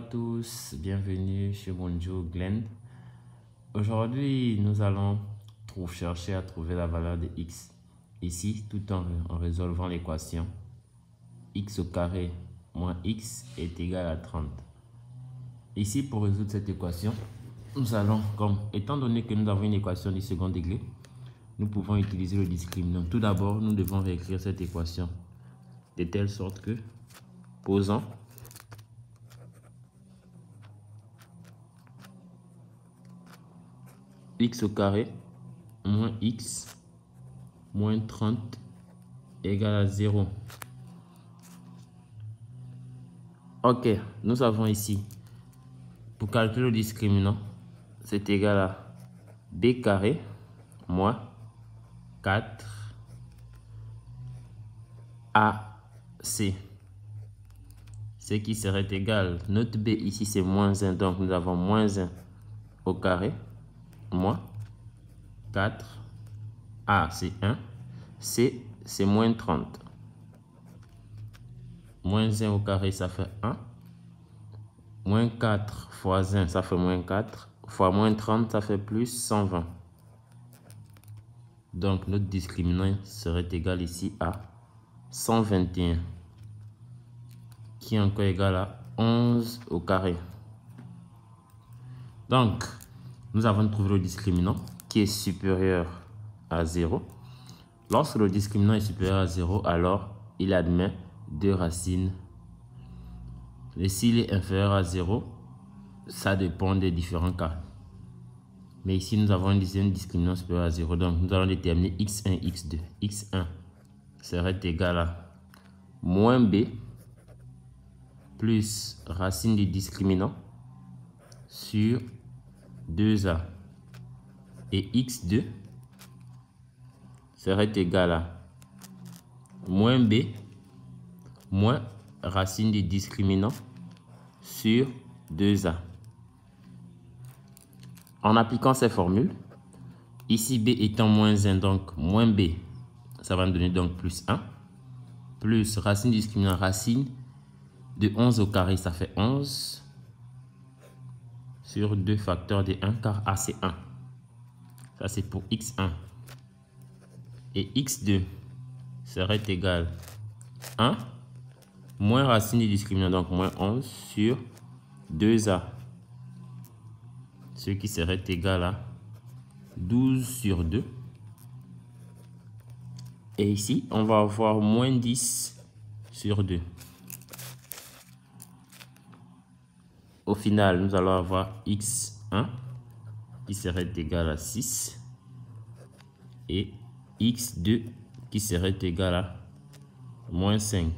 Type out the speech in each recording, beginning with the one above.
tous, bienvenue chez Bonjour Glenn. Aujourd'hui, nous allons chercher à trouver la valeur de x. Ici, tout en résolvant l'équation x au carré moins x est égal à 30. Ici, pour résoudre cette équation, nous allons, étant donné que nous avons une équation du second degré, nous pouvons utiliser le discriminant. Tout d'abord, nous devons réécrire cette équation de telle sorte que, posant x au carré moins x moins 30 égale à 0. Ok, nous avons ici, pour calculer le discriminant, c'est égal à b carré moins 4 ac, ce qui serait égal, notre b ici c'est moins 1, donc nous avons moins 1 au carré moins 4, A c'est 1, C c'est moins 30. Moins 1 au carré ça fait 1, moins 4 fois 1 ça fait moins 4, fois moins 30 ça fait plus 120. Donc notre discriminant serait égal ici à 121, qui est encore égal à 11 au carré. Donc, nous avons trouvé le discriminant qui est supérieur à 0. Lorsque le discriminant est supérieur à 0, alors il admet 2 racines. Et s'il est inférieur à 0, ça dépend des différents cas. Mais ici, nous avons un discriminant supérieur à 0. Donc, nous allons déterminer x1, x2. x1 serait égal à moins b plus racine du discriminant sur 2a. Et x2 serait égal à moins b moins racine du discriminant sur 2a. En appliquant ces formules, ici b étant moins 1, donc moins b, ça va nous donner donc plus 1, plus racine du discriminant, racine de 11 au carré, ça fait 11, sur 2 facteurs de 1, car a c'est 1. Ça c'est pour x1. Et x2 serait égal à 1 moins racine du discriminant, donc moins 11 sur 2a. Ce qui serait égal à 12 sur 2. Et ici, on va avoir moins 10 sur 2. Au final, nous allons avoir x1 qui serait égal à 6 et x2 qui serait égal à moins 5.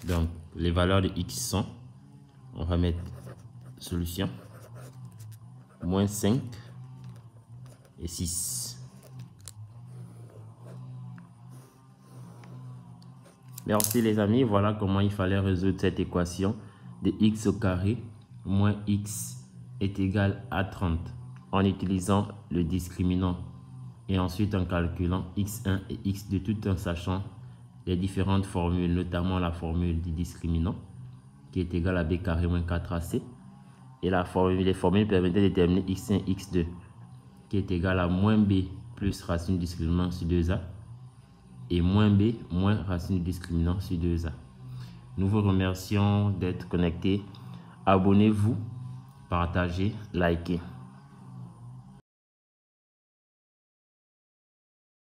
Donc, les valeurs de x sont, on va mettre solution, moins 5 et 6. Merci les amis, voilà comment il fallait résoudre cette équation de x au carré moins x est égal à 30 en utilisant le discriminant et ensuite en calculant x1 et x2 tout en sachant les différentes formules, notamment la formule du discriminant qui est égal à b carré moins 4ac et les formules permettent de déterminer x1 et x2 qui est égal à moins b plus racine du discriminant sur 2a et moins b moins racine du discriminant sur 2a. Nous vous remercions d'être connectés. Abonnez-vous, partagez, likez.